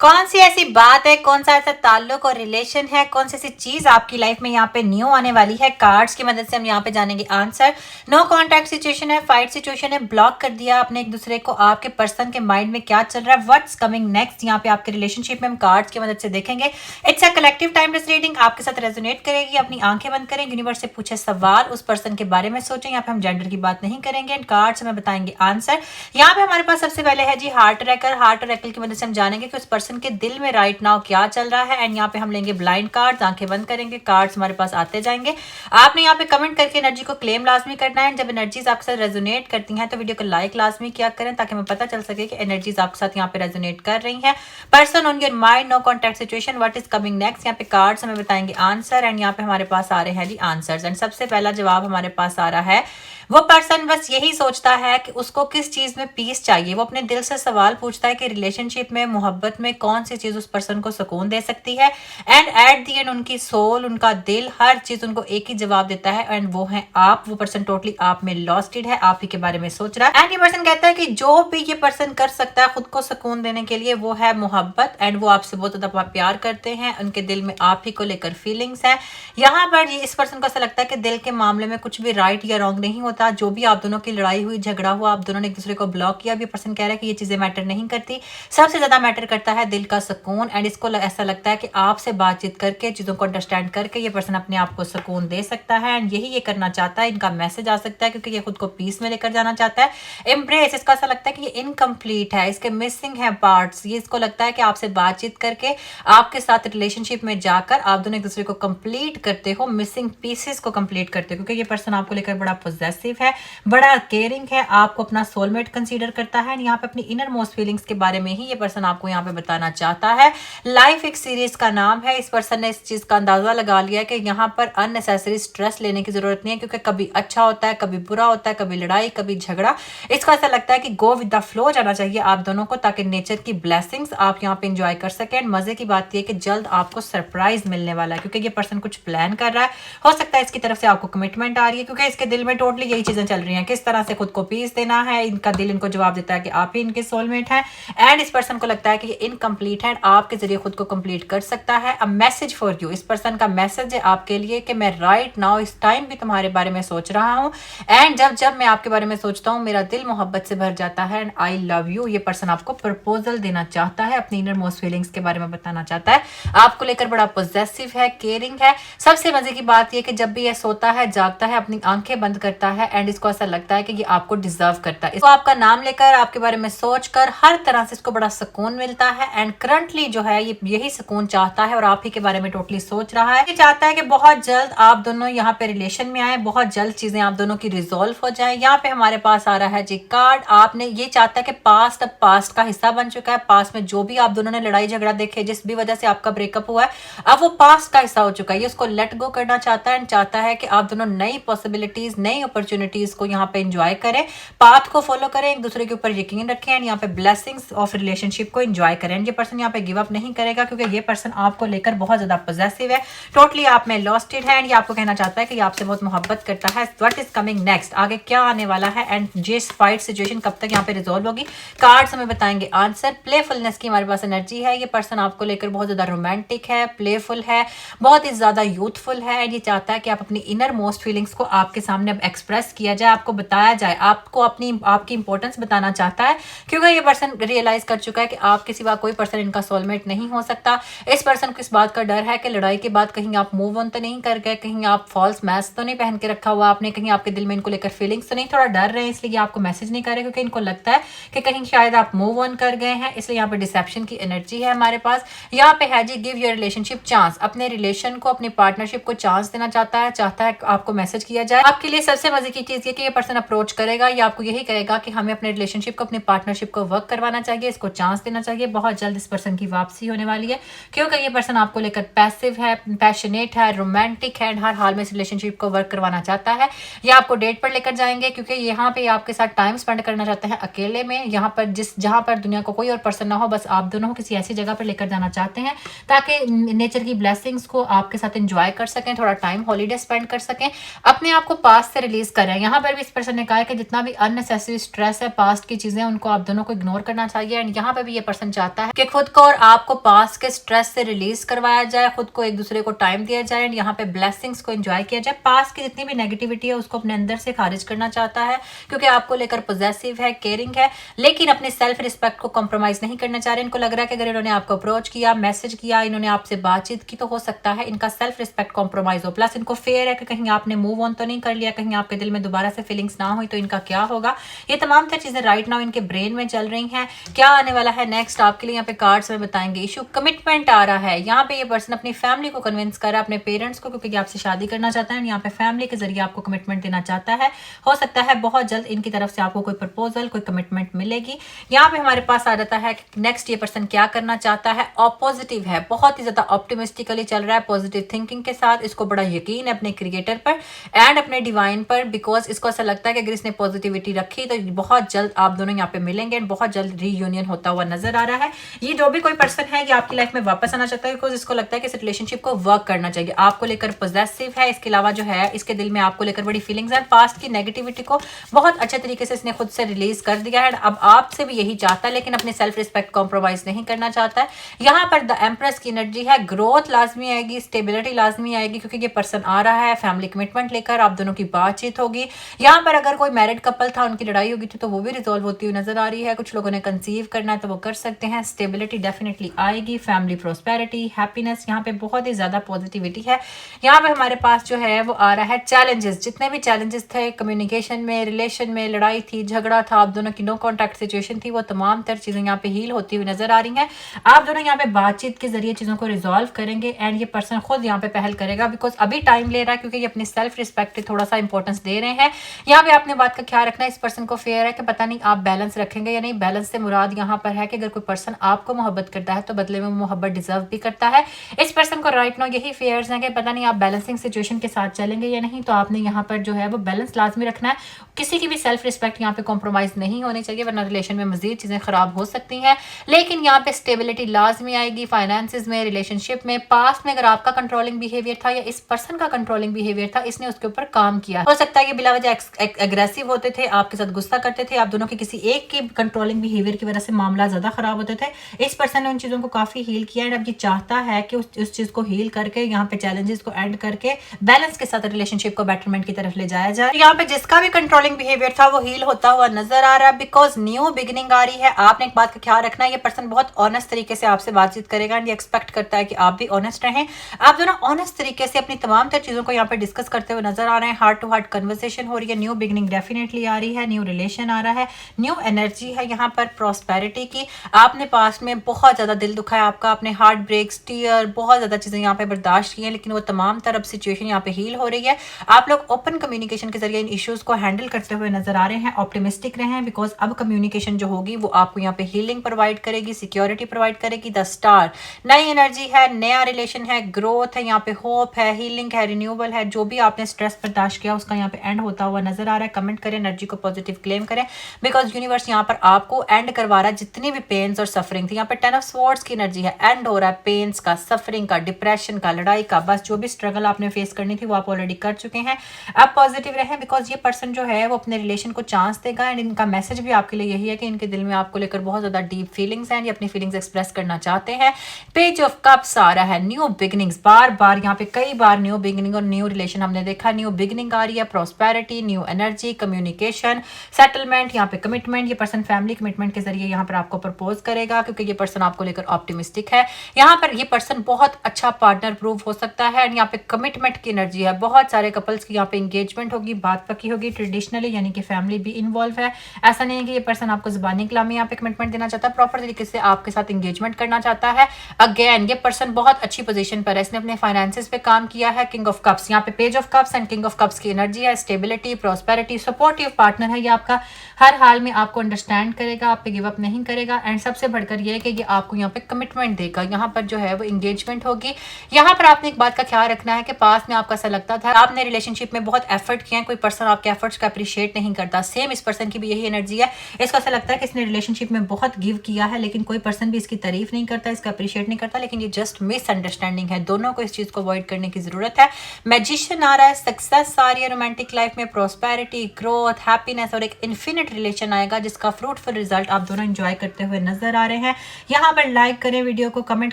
कौन सी ऐसी बात है, कौन सा ऐसा ताल्लुक और रिलेशन है, कौन सी ऐसी चीज आपकी लाइफ में यहाँ पे न्यू आने वाली है। कार्ड्स की मदद से हम यहाँ पे जानेंगे आंसर। नो कॉन्टैक्ट सिचुएशन है, फाइट सिचुएशन है, ब्लॉक कर दिया आपने एक दूसरे को, आपके पर्सन के माइंड में क्या चल रहा है, व्हाट्स कमिंग नेक्स्ट यहाँ पे आपके रिलेशनशिप में हम कार्ड्स की मदद से देखेंगे। It's a collective timeless reading, आपके साथ रेजोनेट करेगी। अपनी आंखें बंद करें, यूनिवर्स से पूछे सवाल, उस पर्सन के बारे में सोचें। यहाँ पे हम जेंडर की बात नहीं करेंगे एंड कार्ड्स हमें बताएंगे आंसर। यहाँ पे हमारे पास सबसे पहले है जी हार्ट ट्रैकर। हार्ट ट्रैकर की मदद से हम जानेंगे कि उस पर्सन के दिल में राइट नाउ क्या चल रहा है। एंड यहाँ पे हम लेंगे ब्लाइंड कार्ड्स, आंखें बंद करेंगे, कार्ड्स हमारे पास आते जाएंगे। आपने यहाँ पे कमेंट करके एनर्जी को क्लेम लाजमी करना है। जब एनर्जीज आपके साथ रेजोनेट करती हैं तो वीडियो को लाइक लाजमी किया करें ताकि हमें पता चल सके कि एनर्जीज आपके साथ यहाँ पे रेजोनेट कर रही है। Person on your mind, no contact situation, what is coming next. यहाँ पे कार्ड्स हमें बताएंगे आंसर। एंड यहाँ पे हमारे पास आ रहे हैं जी आंसर्स। एंड सबसे पहला जवाब हमारे पास आ रहा है, वो पर्सन बस यही सोचता है कि उसको किस चीज में पीस चाहिए। वो अपने दिल से सवाल पूछता है कि रिलेशनशिप में, मोहब्बत में कौन सी चीज उस पर्सन को सुकून दे सकती है। एंड एट दी एंड उनकी सोल, उनका दिल, हर चीज उनको एक ही जवाब देता है एंड वो है आप। वो पर्सन टोटली आप में लॉस्टेड है, आप ही के बारे में सोच रहा है। एंड ये पर्सन कहता है कि जो भी ये पर्सन कर सकता है खुद को सुकून देने के लिए वो है मोहब्बत। एंड वो आपसे बहुत ज्यादा प्यार करते हैं, उनके दिल में आप ही को लेकर फीलिंग्स है। यहाँ पर इस पर्सन को ऐसा लगता है कि दिल के मामले में कुछ भी राइट या रॉन्ग नहीं होता। जो भी आप दोनों की लड़ाई हुई, झगड़ा हुआ, आप दोनों ने एक दूसरे को ब्लॉक किया, भी पर्सन कह रहा है कि ये चीजें मैटर नहीं करती। सबसे ज्यादा मैटर करता है दिल का सुकून। एंड इसको ऐसा लगता है कि आपसे बातचीत करके, चीजों को अंडरस्टैंड करके ये पर्सन अपने आप को सुकून दे सकता है। एंड यही ये करना चाहता है। इनका मैसेज आ सकता है क्योंकि ये खुद को पीस में लेकर जाना चाहता है। एम्ब्रेस, इसका ऐसा लगता है कि ये इनकम्प्लीट है, इसके मिसिंग है पार्ट्स। ये इसको लगता है कि आपसे बातचीत करके, आपके साथ रिलेशनशिप में जाकर आप दोनों एक दूसरे को कंप्लीट करते हो, मिसिंग पीसेस को कंप्लीट करते हो। क्योंकि ये पर्सन आपको लेकर बड़ा पॉजिटिव है, बड़ा केयरिंग है, आपको अपना सोलमेट कंसीडर करता है। यहाँ पे अपनी इनर मोस्ट फीलिंग्स के बारे में ही ये पर्सन आपको यहाँ पे बताना चाहता है। लाइफ एक सीरीज का नाम है। इस पर्सन ने इस चीज का अंदाजा लगा लिया है कि यहाँ पर अननेसेसरी स्ट्रेस लेने की जरूरत नहीं है, क्योंकि कभी अच्छा होता है, कभी बुरा होता है, कभी लड़ाई, कभी झगड़ा। इसका ऐसा लगता है कि गो विद द फ्लो जाना चाहिए आप दोनों को, ताकि नेचर की ब्लेसिंग्स आप यहाँ पे एंजॉय कर सकें। मजे की बात यह कि जल्द आपको सरप्राइज मिलने वाला है, क्योंकि ये पर्सन कुछ प्लान कर रहा है। हो सकता है इसकी तरफ से आपको कमिटमेंट आ रही है, क्योंकि इसके दिल में टोटली यही चीजें चल रही हैं, किस तरह से खुद को पीस देना है। इनका दिल इनको जवाब देता है कि आप ही इनके सोलमेट हैं। एंड इस पर्सन को लगता है कि ये इनकम्प्लीट है, आपके जरिए खुद को कंप्लीट कर सकता है। अ मैसेज फॉर यू, इस पर्सन का मैसेज है आपके लिए कि मैं राइट नाउ इस टाइम भी तुम्हारे बारे में सोच रहा हूँ। एंड जब जब मैं आपके बारे में सोचता हूँ मेरा दिल मोहब्बत से भर जाता है। एंड आई लव यू, ये पर्सन आपको प्रपोजल देना चाहता है, अपनी इनर मोस्ट फीलिंग्स के बारे में बताना चाहता है, आपको लेकर बड़ा पॉजिटिव है, केयरिंग है। सबसे मजे की बात यह कि जब भी ये सोता है, जागता है, अपनी आंखें बंद करता है एंड इसको ऐसा लगता है कि ये आपको डिजर्व करता है। इसको आपका नाम लेकर, आपके बारे में सोचकर हर तरह से इसको बड़ा सुकून मिलता है। एंड करंटली जो है ये यही सुकून चाहता है और आप ही के बारे में टोटली सोच रहा है। ये चाहता है कि बहुत जल्द आप दोनों यहाँ पे रिलेशन में आए, बहुत जल्द चीजें आप दोनों की रिजोल्व हो जाए। यहाँ पे हमारे पास आ रहा है जी कार्ड। आपने ये चाहता है कि पास्ट अब पास्ट का हिस्सा बन चुका है। पास्ट में जो भी आप दोनों ने लड़ाई झगड़ा देखे, जिस भी वजह से आपका ब्रेकअप हुआ है, अब वो पास्ट का हिस्सा हो चुका है। ये उसको लेट गो करना चाहता है एंड चाहता है कि आप दोनों नई पॉसिबिलिटीज, नई अपॉर्चुनिटीज को यहाँ पे एंजॉय करें, पाथ को फॉलो करें, एक दूसरे के ऊपर यकीन रखें एंड यहाँ पे ब्लेसिंग्स ऑफ रिलेशनशिप को एंजॉय करें। ये पर्सन यहाँ पे गिव अप नहीं करेगा, क्योंकि ये पर्सन आपको लेकर बहुत ज्यादा पॉजिटिव है, टोटली आप में लॉस्टेड है। एंड ये आपको कहना चाहता है कि आपसे बहुत मोहब्बत करता है। व्हाट इज कमिंग नेक्स्ट, आगे क्या आने वाला है एंड ये फाइट सिचुएशन कब तक यहाँ पे रिजॉल्व होगी। कार्ड्स हमें बताएंगे आंसर। प्लेफुलनेस की हमारे पास एनर्जी है। ये पर्सन आपको लेकर बहुत ज्यादा रोमांटिक है, प्लेफुल है, बहुत ही ज्यादा यूथफुल है। एंड ये चाहता है कि आप अपनी इनर मोस्ट फीलिंग्स को आपके सामने अब एक्सप्रेस किया जाए, आपको बताया जाए, आपको अपनी आपकी इंपॉर्टेंस बताना चाहता है, क्योंकि ये पर्सन रियलाइज कर चुका है कि आपके सिवा कोई पर्सन इनका सोलमेट नहीं हो सकता। इस पर्सन को इस बात का डर है कि लड़ाई के बाद कहीं आप मूव ऑन तो नहीं कर गए, कहीं आप फॉल्स मैस्क तो नहीं पहन के रखा हुआ आपने, कहीं आपके दिल में इनको लेकर फीलिंग्स तो नहीं, थोड़ा डर रहे हैं, इसलिए आपको मैसेज नहीं कर रहे, क्योंकि इनको लगता है कि कहीं शायद आप मूव ऑन कर गए हैं। इसलिए यहाँ पे डिसेप्शन की एनर्जी है हमारे पास। यहाँ पे है जी गिव योर रिलेशनशिप चांस, अपने रिलेशन को, अपनी पार्टनरशिप को चांस देना चाहता है, चाहता है आपको मैसेज किया जाए। आपके लिए सबसे मजे की चीज ये कि ये पर्सन अप्रोच करेगा, या आपको यही कहेगा कि हमें अपने रिलेशनशिप को, अपनी पार्टनरशिप को वर्क करवाना चाहिए, इसको चांस देना चाहिए। बहुत जल्द इस पर्सन की वापसी होने वाली है, क्योंकि ये पर्सन आपको लेकर पैसिव है, पैशनेट है, रोमांटिक है, हर हाल में इस रिलेशनशिप को वर्क करवाना चाहता है। या आपको डेट पर लेकर जाएंगे, क्योंकि यहाँ पे आपके साथ टाइम स्पेंड करना चाहते हैं अकेले में, यहाँ पर जहाँ पर दुनिया को कोई और पर्सन ना हो, बस आप दोनों किसी ऐसी जगह पर लेकर जाना चाहते हैं ताकि नेचर की ब्लेसिंग्स को आपके साथ एंजॉय कर सकें, थोड़ा टाइम हॉलीडे स्पेंड कर सकें, अपने आप को पास्ट से रिलीज करें। यहाँ पर भी इस पर्सन ने कहा है कि जितना भी अननेसेसरी स्ट्रेस है, पास्ट की चीजें, उनको आप दोनों को इग्नोर करना चाहिए। एंड यहाँ पर भी ये पर्सन चाहता है कि खुद को और आपको पास्ट के स्ट्रेस से रिलीज करवाया जाए, खुद को एक दूसरे को टाइम दिया जाए एंड यहाँ पे ब्लेसिंग्स को एंजॉय किया जाए। पास्ट की जितनी भी नेगेटिविटी है उसको अपने अंदर से खारिज करना चाहता है क्योंकि आपको लेकर पॉजिटिव है, केयरिंग है, लेकिन अपने सेल्फ रिस्पेक्ट को कॉम्प्रोमाइज नहीं करना चाह रहे। इनको लग रहा है कि अगर इन्होंने आपको अप्रोच किया, मैसेज किया, इन्होंने आपसे बातचीत की तो हो सकता है इनका सेल्फ रिस्पेक्ट कॉम्प्रोमाइज हो। प्लस इनको फेयर है कि कहीं आपने मूव ऑन तो नहीं कर लिया, कहीं आपके दिल में दोबारा से फीलिंग्स ना हुई तो इनका क्या होगा। ये तमाम तरह चीजें राइट नाउ इनके ब्रेन में चल रही हैं। क्या आने वाला है नेक्स्ट आपके लिए यहाँ पे कार्ड्स में बताएंगे। इशू कमिटमेंट आ रहा है। यहाँ पे ये पर्सन अपनी फैमिली को कन्विंस कर रहा है, अपने पेरेंट्स को, क्योंकि आपसे शादी करना चाहता है। यहाँ पे फैमिली के जरिए आपको कमिटमेंट देना चाहता है। हो सकता है बहुत जल्द इनकी तरफ से आपको कोई प्रपोजल, कोई कमिटमेंट मिलेगी। यहाँ पे हमारे पास आ जाता है कि नेक्स्ट ये पर्सन क्या करना चाहता है। पॉजिटिव है, बहुत ही ज्यादा ऑप्टिमिस्टिकली चल रहा है, पॉजिटिव थिंकिंग के साथ। इसको बड़ा यकीन है अपने क्रिएटर पर एंड अपने डिवाइन पर, बिकॉज इसको ऐसा लगता है कि अगर इसने पॉजिटिविटी रखी तो बहुत जल्द आप दोनों यहाँ पे मिलेंगे एंड बहुत जल्द रीयूनियन होता हुआ नजर आ रहा है। ये जो भी कोई पर्सन है ये आपकी लाइफ में वापस आना चाहता है बिकॉज इसको लगता है कि इस रिलेशनशिप को वर्क करना चाहिए। आपको लेकर पॉजिटिव है, इसके अलावा जो है इसके दिल में आपको लेकर बड़ी फीलिंग्स है। पास्ट की नेगेटिविटी को बहुत अच्छे तरीके से इसने खुद से रिलीज कर दिया है। अब आपसे भी यही चाहता है लेकिन अपनी सेल्फ रिस्पेक्ट कॉम्प्रोमाइज नहीं करना चाहता है। यहाँ पर द एम्प्रेस की एनर्जी है। ग्रोथ लाजमी आएगी, स्टेबिलिटी लाजमी आएगी क्योंकि ये पर्सन आ रहा है फैमिली कमिटमेंट लेकर। आप दोनों की बातचीत होगी। यहाँ पर अगर कोई मैरिड कपल था, उनकी लड़ाई होगी थी तो वो भी रिजॉल्व होती हुई नजर आ रही है। कुछ लोगों ने कंसीव करना है तो वो कर सकते हैं। स्टेबिलिटी डेफिनेटली आएगी, फैमिली प्रोस्पेरिटी, हैप्पीनेस, यहाँ पे बहुत ही ज्यादा पॉजिटिविटी है। यहाँ पे हमारे पास जो है वो आ रहा है चैलेंजेस। जितने भी चैलेंजेस थे कम्युनिकेशन में, रिलेशन में, लड़ाई थी, झगड़ा था, आप दोनों की नो कॉन्टैक्ट सिचुएशन थी, वो तमाम तर चीजें यहाँ पे हील होती हुई नजर आ रही हैं। आप दोनों यहाँ पे बातचीत के जरिए चीजों को रिजॉल्व करेंगे एंड ये पर्सन खुद यहाँ पे पहल करेगा बिकॉज अभी टाइम ले रहा है क्योंकि ये अपनी सेल्फ रिस्पेक्ट थोड़ा सा इंपॉर्टेंस दे रहे हैं। यहाँ पे आपने बात का ख्याल रखना है। इस पर्सन को फेयर है कि पता नहीं आप बैलेंस रखेंगे या नहीं। बैलेंस से मुराद यहाँ पर है कि अगर कोई पर्सन आपको मोहब्बत करता है तो बदले में मोहब्बत डिजर्व भी करता है। इस पर्सन को राइट नाउ यही फेयर्स हैं कि पता नहीं आप बैलेंसिंग सिचुएशन के साथ चलेंगे या नहीं। तो आपने यहाँ पर जो है वो बैलेंस लाजमी रखना है। किसी की भी सेल्फ रिस्पेक्ट यहाँ पे कॉम्प्रोमाइज नहीं होनी चाहिए वरना रिलेशन में मजीद चीजें खराब हो सकती हैं। लेकिन यहाँ पे स्टेबिलिटी लाजमी आएगी फाइनेंसिस में, रिलेशनशिप में। पास्ट में अगर आपका कंट्रोलिंग बिहेवियर था या इस पर्सन का कंट्रोलिंग बिहेवियर था, इसने उसके ऊपर काम किया। हो सकता है कि बिला वजह एग्रेसिव होते थे, आपके साथ गुस्सा करते थे, आप दोनों के किसी एक के कंट्रोलिंग बिहेवियर की वजह से मामला ज्यादा खराब होते थे। इस पर्सन ने उन चीजों को काफी हील किया एंड अब ये चाहता है कि उस चीज को हील करके यहाँ पे चैलेंजेस को एंड करके बैलेंस के साथ रिलेशनशिप को बेटरमेंट की तरफ ले जाया जाए। यहाँ पे जिसका भी कंट्रोलिंग बिहेवियर था वो हील होता हुआ नजर आ रहा है बिकॉज न्यू बिगिनिंग आ रही है। आपने एक बात का ख्याल रखना है, ये पर्सन बहुत ऑनेस्ट तरीके से आपसे बातचीत करेगा एंड ये एक्सपेक्ट करता है कि आप भी ऑनेस्ट रहें। आप दोनों ऑनेस्ट तरीके से अपनी तमाम तर चीजों को यहाँ पे डिस्कस करते हुए नजर आ रहे हैं। हार्ट टू हार्ट कन्वर्सेशन हो रही है। न्यू बिगिनिंग डेफिनेटली आ रही है, न्यू रिलेशन आ रहा है, न्यू एनर्जी है यहाँ पर प्रॉस्पेरिटी की। आपने पास्ट में बहुत ज्यादा दिल दुखाया आपका, अपने हार्ट ब्रेक्स, टीयर, बहुत ज्यादा चीजें यहाँ पे बर्दाश्त की हैं लेकिन वो तमाम तरफ सिचुएशन यहाँ पे हील हो रही है। आप लोग ओपन कम्युनिकेशन के जरिए इन इश्यूज को हैंडल करते हुए नजर आ रहे हैं। ऑप्टिमिस्टिक रहें बिकॉज अब कम्युनिकेशन जो होगी वो आपको यहाँ पे हीलिंग प्रोवाइड करेगी, सिक्योरिटी प्रोवाइड करेगी। द स्टार, नई एनर्जी है, नया रिलेशन है, ग्रोथ है, यहाँ पे होप है, हीलिंग है, रिन्यूअल है। जो भी आपने स्ट्रेस बर्दाश्त किया उसका यहाँ पे एंड होता हुआ नजर आ रहा है। कमेंट करें, एनर्जी को पॉजिटिव क्लेम करें बिकॉज यूनिवर्स यहाँ पर आपको एंड करवा रहा है जितनी भी पेन्स और सफरिंग थी। यहाँ पे 10 ऑफ स्वॉर्ड्स की एनर्जी है, एंड हो रहा है पेन्स का, सफरिंग का, डिप्रेशन का, लड़ाई का। बस जो भी स्ट्रगल आपने फेस करनी थी वो आप ऑलरेडी कर चुके हैं। आप पॉजिटिव रहें बिकॉज ये पर्सन जो है वो अपने रिलेशन को चांस देगा एंड इनका मैसेज भी आपके लिए यही है कि इनके दिल में आपको लेकर बहुत ज्यादा डीप फीलिंग्स हैं। ये अपनी फीलिंग्स एक्सप्रेस करना चाहते हैं। पेज ऑफ कप्स आ रहा है, न्यू बिगिनिंग्स। बार बार यहाँ पे कई बार न्यू बिगिनिंग और न्यू रिलेशन हमने देखा। न्यू बिगिनिंग आ रही है, prosperity, new energy, communication, settlement, यहाँ पे कमिटमेंट। ये पर्सन फैमिली कमिटमेंट के जरिए यहाँ पर आपको प्रपोज करेगा क्योंकि ये पर्सन आपको लेकर ऑप्टिमिस्टिक है। यहाँ पर ये पर्सन बहुत अच्छा पार्टनर प्रूव हो सकता है एंड यहाँ पे कमिटमेंट की एनर्जी है। बहुत सारे कपल्स की यहाँ पे इंगेजमेंट होगी, बात पक्की होगी ट्रेडिशनली, यानी कि फैमिली भी इन्वॉल्व है। ऐसा नहीं है कि ये पर्सन आपको जुबानी कलामी यहाँ पे कमिटमेंट देना चाहता है, प्रॉपर तरीके से आपके साथ इंगेजमेंट करना चाहता है। अगेन ये पर्सन बहुत अच्छी पोजीशन पर है, इसने अपने फाइनेंसेस पे काम किया है। किंग ऑफ कप्स, यहाँ पे page of cups and king of cups की एनर्जी है। स्टेबिलिटी, प्रॉस्पेरिटी, सपोर्टिव पार्टनर है ये आपका, हर हाल में आपको अंडरस्टैंड करेगा, आप पे गिव अप नहीं करेगा एंड सबसे बढ़कर ये है कि ये आपको यहाँ पे कमिटमेंट देगा। यहाँ पर जो है वो इंगेजमेंट होगी। यहाँ पर आपने एक बात का ख्याल रखना है कि पास में आपका ऐसा लगता था आपने रिलेशनशिप में बहुत एफर्ट किया है, कोई पर्सन आपके एफर्ट्स को अप्रिशिएट नहीं करता। सेम इस पर्सन की भी यही एनर्जी है। इसको ऐसा लगता है कि इसने रिलेशनशिप में बहुत गिव किया है लेकिन कोई पर्सन भी इसकी तारीफ नहीं करता, इसका अप्रिशिएट नहीं करता, लेकिन ये जस्ट मिसअंडरस्टैंडिंग है। दोनों को इस चीज को अवॉइड करने की जरूरत है। मैजिशियन आ रहा है, सक्सेस आ रही है रोमांटिक लाइफ में, प्रॉस्पेरिटी, ग्रोथ, हैप्पीनेस और एक इन्फिनिट रिलेशन आएगा जिसका फ्रूटफुल रिजल्ट आप दोनों एंजॉय करते हुए नजर आ रहे हैं। यहाँ पर लाइक करें वीडियो को, कमेंट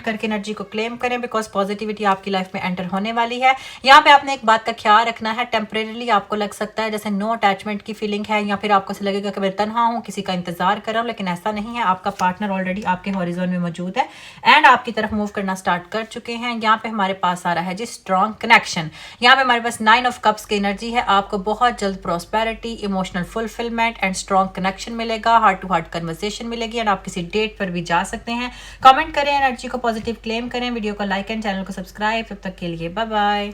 करके एनर्जी को क्लेम करें, बिकॉज पॉजिटिविटी आपकी लाइफ में एंटर होने वाली है। यहाँ पे आपने एक बात का ख्याल रखना है, टेम्परेरीली आपको लग सकता है जैसे नो अटैचमेंट की फीलिंग है, या फिर आपको ऐसा लगेगा कि मैं तन्हा हूँ, किसी का इंतजार कर रहा हूँ, लेकिन ऐसा नहीं है। आपका पार्टनर ऑलरेडी आपके हॉरिजॉन में मौजूद है एंड आपकी तरफ मूव करना स्टार्ट कर चुके हैं। यहाँ पे हमारे पास आ रहा है जी स्ट्रॉन्ग कनेक्शन। यहाँ पे हमारे पास 9 ऑफ कप्स की एनर्जी है। आपको बहुत जल्द prosperity, emotional fulfilment and strong connection मिलेगा, हार्ट टू हार्ट कन्वर्सेशन मिलेगी एंड आप किसी डेट पर भी जा सकते हैं। कमेंट करें, एनर्जी को पॉजिटिव क्लेम करें, वीडियो को लाइक एंड चैनल को सब्सक्राइब। तब तक के लिए बाय बाय।